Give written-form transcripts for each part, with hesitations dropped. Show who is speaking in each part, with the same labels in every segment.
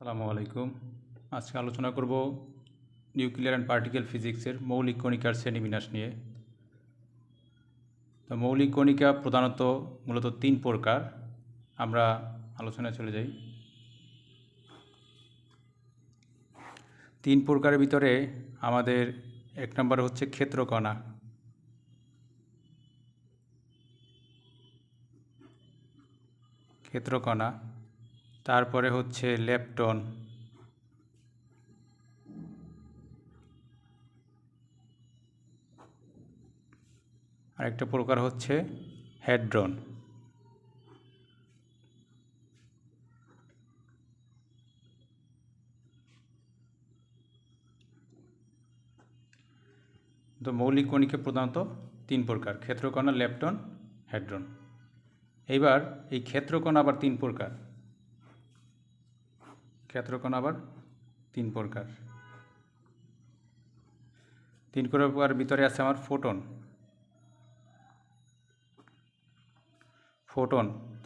Speaker 1: আসসালামু আলাইকুম। আজকে আলোচনা করব নিউক্লিয়ার অ্যান্ড পার্টিকেল ফিজিক্সের মৌলিক কণিকার শ্রেণীবিন্যাস নিয়ে। তো মৌলিক কণিকা প্রধানত মূলত তিন প্রকার। আমরা আলোচনায় চলে যাই। তিন প্রকারের ভিতরে আমাদের এক নম্বর হচ্ছে ক্ষেত্রকণা। ক্ষেত্রকণা তারপরে হচ্ছে লেপটন, আরেকটা প্রকার হচ্ছে হ্যাড্রন। তো মৌলিক কণিকা প্রধানত তিন প্রকার: ক্ষেত্রকণা, লেপটন, হ্যাড্রন। এইবার এই ক্ষেত্রকণা আবার তিন প্রকার। ক্ষেত্রকণা আবার তিন প্রকার। তিন প্রকার ভিতরে আছে আমার ফোটন।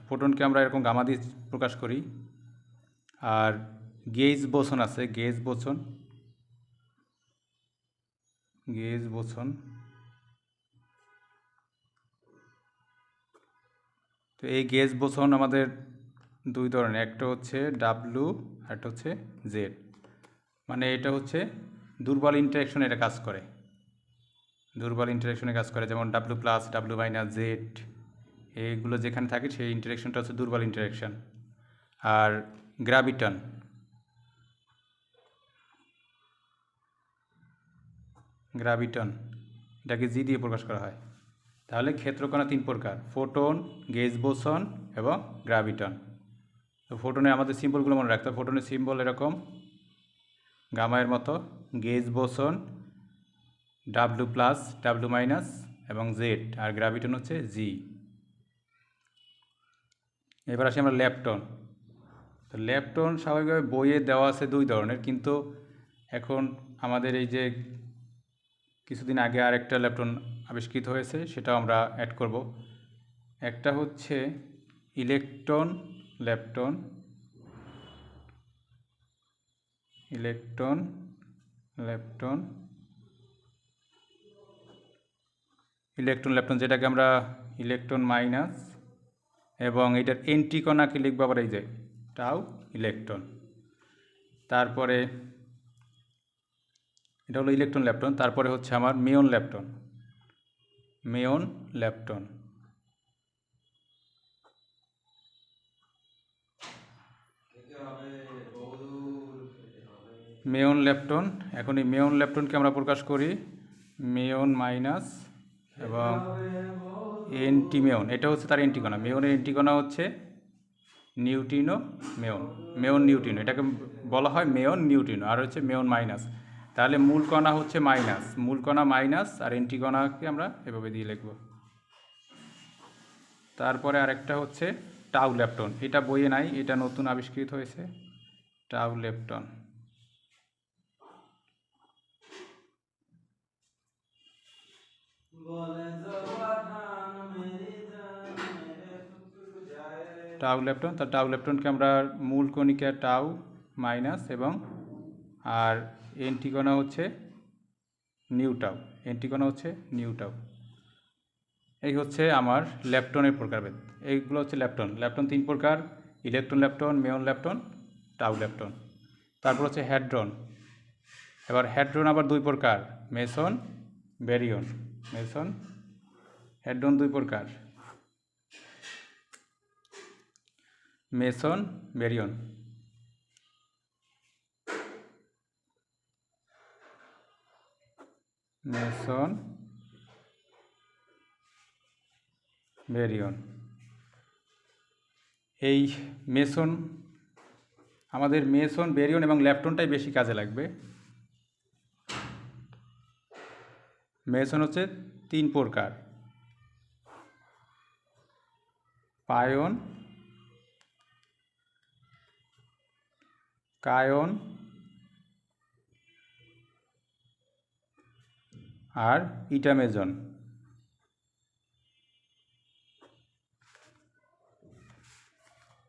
Speaker 1: ফোটনকে আমরা এরকম গামা দিয়ে প্রকাশ করি। আর গেজ বোসন আছে, গেজ বোসন। তো এই গেজ বোসন আমাদের দুই ধরনের, একটা হচ্ছে ডাব্লু আর একটা হচ্ছে জেড। মানে এটা হচ্ছে দুর্বল ইন্টারেকশনে এটা কাজ করে। দুর্বল ইন্টারেকশনে কাজ করে, যেমন W plus, W minus, Z, এইগুলো যেখানে থাকে সেই ইন্টারেকশনটা হচ্ছে দুর্বল ইন্টারেকশন। আর গ্র্যাভিটন, এটাকে জি দিয়ে প্রকাশ করা হয়। তাহলে ক্ষেত্রকণা তিন প্রকার: ফোটন, গেজ বোসন এবং গ্র্যাভিটন। তো ফোটনে আমাদের সিম্বলগুলো মনে রাখতে হবে। ফোটনের সিম্বল এরকম গামায়ের মতো, gauge boson W plus, W minus এবং জেড, আর গ্র্যাভিটন হচ্ছে জি। এবার আসি আমরা লেপটন। তো লেপটন স্বাভাবিকভাবে বইয়ে দেওয়া আছে দুই ধরনের, কিন্তু এখন আমাদের এই যে কিছুদিন আগে আরেকটা লেপটন আবিষ্কৃত হয়েছে, সেটাও আমরা অ্যাড করব। একটা হচ্ছে ইলেকট্রন লেপটন, যেটাকে আমরা ইলেকট্রন মাইনাস, এবং এটার এন্টিকণাকে লিখবো আবার এই যে টাউ ইলেকট্রন। তারপরে এটা হলো ইলেকট্রন লেপটন। তারপরে হচ্ছে আমার মেয়ন লেপটন। এখন এই মেয়ন লেপটনকে আমরা প্রকাশ করি মেয়ন মাইনাস এবং এন্টিমেয়ন। এটা হচ্ছে তার এন্টিকণা। মেয়নের এন্টিকণা হচ্ছে নিউট্রিনো মেয়ন নিউট্রিনো। এটাকে বলা হয় মেয়ন নিউট্রিনো, আর হচ্ছে মেয়ন মাইনাস। তাহলে মূল কণা হচ্ছে মাইনাস, আর এন্টিকণাকে আমরা এভাবে দিয়ে লিখব। তারপরে আরেকটা হচ্ছে টাউ লেপটন। এটা বইয়ে নাই, এটা নতুন আবিষ্কৃত হয়েছে, টাউ লেপটন। টাউ লেপটনকে আমরা মূল কণিকা টাউ মাইনাস এবং আর এন্টিকণা হচ্ছে নিউ টাউ। এই হচ্ছে আমার লেপটনের প্রকারভেদ। এইগুলো হচ্ছে লেপটন তিন প্রকার: electron lepton, Mayon lepton, tau lepton. তারপর হচ্ছে হ্যাড্রন। এবার হ্যাড্রন আবার দুই প্রকার: মেসন, ব্যারিয়ন। হ্যাড্রন দুই প্রকার: মেসন, ব্যারিয়ন। এই মেসন, আমাদের মেসন, ব্যারিয়ন এবং ল্যাপটনটাই বেশি কাজে লাগবে। মেসন হচ্ছে তিন প্রকার: পায়ন, কায়ন আর ইটামেজন।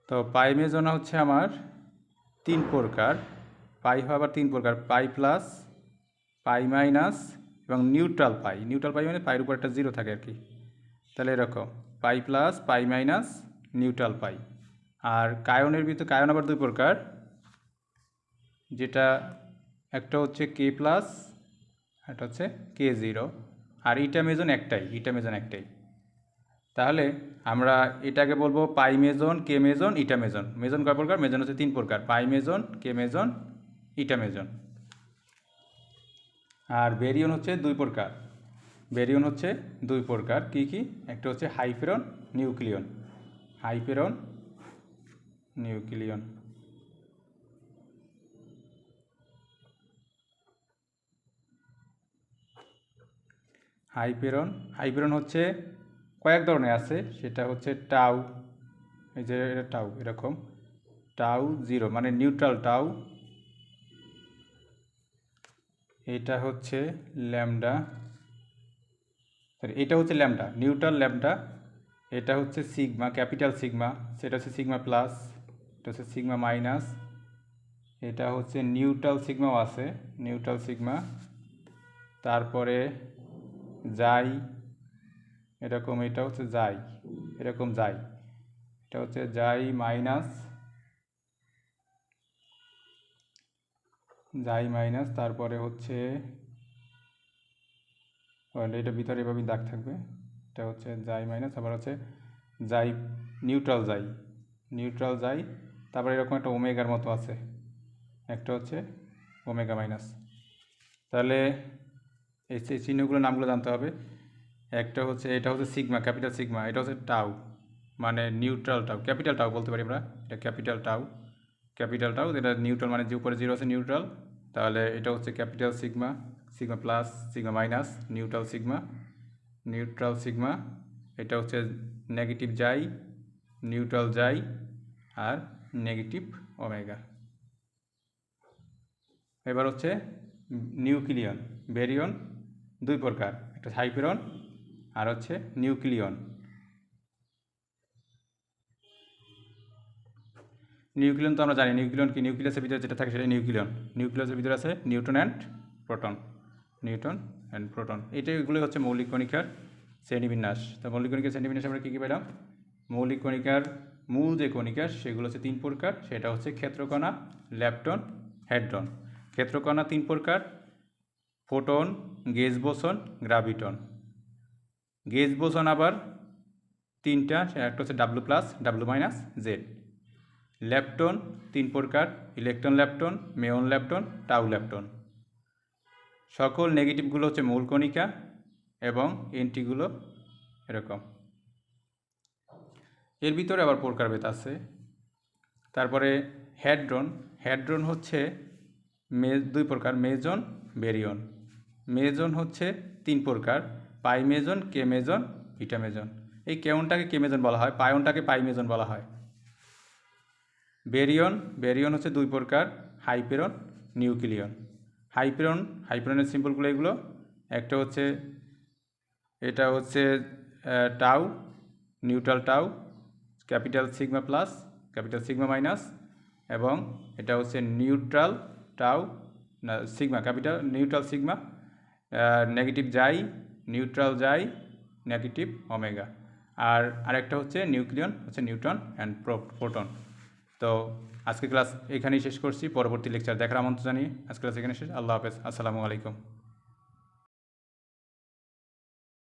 Speaker 1: তো পাইমেজন হচ্ছে আমার তিন প্রকার, পাই হয় আবার তিন প্রকার, পাই প্লাস, পাই মাইনাস এবং নিউট্রাল পাই। নিউট্রাল পাই মানে পাইয়ের উপর একটা জিরো থাকে আর কি। তাহলে এরকম পাই প্লাস, পাই মাইনাস, নিউট্রাল পাই। আর কায়নের ভিতরে কায়ন আবার দুই প্রকার, যেটা একটা হচ্ছে কে প্লাস, একটা হচ্ছে কে জিরো। আর ইটা মেজন একটাই, ইটা মেজন একটাই। তাহলে আমরা এটাকে বলবো পাই মেজন, কে মেজন, ইটা মেজন। মেজন কয় প্রকার? মেজন হচ্ছে তিন প্রকার, পাই মেজন, কে মেজন, ইটা মেজন। আর বেরিয়ন হচ্ছে দুই প্রকার, বেরিয়ন হচ্ছে দুই প্রকার। কি কি? একটা হচ্ছে হাইপেরন, নিউক্লিয়ন। হাইপেরন, নিউক্লিয়ন। হাইপেরন, হাইপেরন হচ্ছে কয়েক ধরনের আছে, সেটা হচ্ছে টাউ, এই যে টাউ এরকম, টাউ জিরো মানে নিউট্রাল টাউ। এটা হচ্ছে ল্যামডা, এটা হচ্ছে ল্যামডা, নিউট্রাল ল্যামডা। এটা হচ্ছে সিগমা, ক্যাপিটাল সিগমা, সেটা হচ্ছে সিগমা প্লাস, এটা হচ্ছে সিগমা মাইনাস। এটা হচ্ছে নিউট্রাল সিগমাও আছে, নিউট্রাল সিগমা। তারপরে যাই এরকম, এটা হচ্ছে যাই এরকম যাই, এটা হচ্ছে যাই মাইনাস, যাই মাইনাস। তারপরে হচ্ছে এটা ভিতরে এভাবে দাগ থাকবে, এটা হচ্ছে যাই মাইনাস। আবার হচ্ছে যাই নিউট্রাল যাই, নিউট্রাল যাই। তারপরে এরকম একটা ওমেগার মতো আছে, একটা হচ্ছে ওমেগা মাইনাস। তাহলে এই চিহ্নগুলো নামগুলো জানতে হবে। একটা হচ্ছে, এটা হচ্ছে সিগমা, ক্যাপিটাল সিগমা। এটা হচ্ছে টাউ মানে নিউট্রাল টাউ, ক্যাপিটাল টাউ বলতে পারি আমরা, এটা ক্যাপিটাল টাউ, ক্যাপিটাল টাউ। এটা নিউট্রাল মানে যে উপরে জিরো আছে নিউট্রাল। তাহলে এটা হচ্ছে capital sigma, sigma plus, sigma minus, neutral sigma, neutral sigma. এটা হচ্ছে নেগেটিভ যাই, নিউট্রাল যাই, আর নেগেটিভ ওমেগা। এবার হচ্ছে নিউক্লিয়ন, বেরিয়ন দুই প্রকার, একটা হাইপেরন আর হচ্ছে নিউক্লিয়ন। নিউক্লিয়ন তো আমরা জানি, নিউক্লিয়ন কি? নিউক্লিয়াসের ভিতরে যেটা থাকে সেটা নিউক্লিয়ন। নিউক্লিয়াসের ভিতরে আছে neutron and proton, neutron and proton. এগুলোই হচ্ছে মৌলিক কণিকার শ্রেণীবিন্যাস। তো মৌলিক কণিকার শ্রেণীবিন্যাস আমরা কী কী পেলাম? মৌলিক কণিকার মূল যে কণিকা সেগুলো হচ্ছে তিন প্রকার, সেটা হচ্ছে ক্ষেত্রকণা, ল্যাপটন, হেড্রন। ক্ষেত্রকণা তিন প্রকার, photon, gauge boson, graviton. Gauge boson আবার তিনটা, একটা হচ্ছে W plus, W minus, Z. Lepton তিন প্রকার, electron lepton, muon lepton, tau lepton. সকল নেগেটিভগুলো হচ্ছে মূল কণিকা এবং এন্টিগুলো এরকম। এর ভিতরে আবার প্রকারভেদ আছে। তারপরে হেড্রন, হেড্রন হচ্ছে দুই প্রকার, মেজন, বেরিয়ন। মেজন হচ্ছে তিন প্রকার, পাই মেজন, কে মেজন, ইটা মেজন। এই কেউনটাকে কে মেজন বলা হয়, পায়নটাকে পাই মেজন বলা হয়। বেরিয়ন, বেরিয়ন হচ্ছে দুই প্রকার, হাইপেরন, নিউক্লিয়ন। হাইপেরন, হাইপেরনের সিম্বলগুলো এগুলো, একটা হচ্ছে, এটা হচ্ছে tau, neutral tau, capital sigma plus, capital sigma minus, এবং এটা হচ্ছে নিউট্রাল টাউ না sigma, capital neutral sigma, negative যাই, নিউট্রাল যাই, নেগেটিভ ওমেগা। আর আরেকটা হচ্ছে নিউক্লিয়ন, হচ্ছে নিউট্রন অ্যান্ড প্রোটন। তো আজকে ক্লাস এখানেই শেষ করছি, পরবর্তী লেকচার দেখার আমন্ত্রণ জানিয়ে আজকে ক্লাস এখানে শেষ। আল্লাহ হাফেজ, আসসালামু আলাইকুম।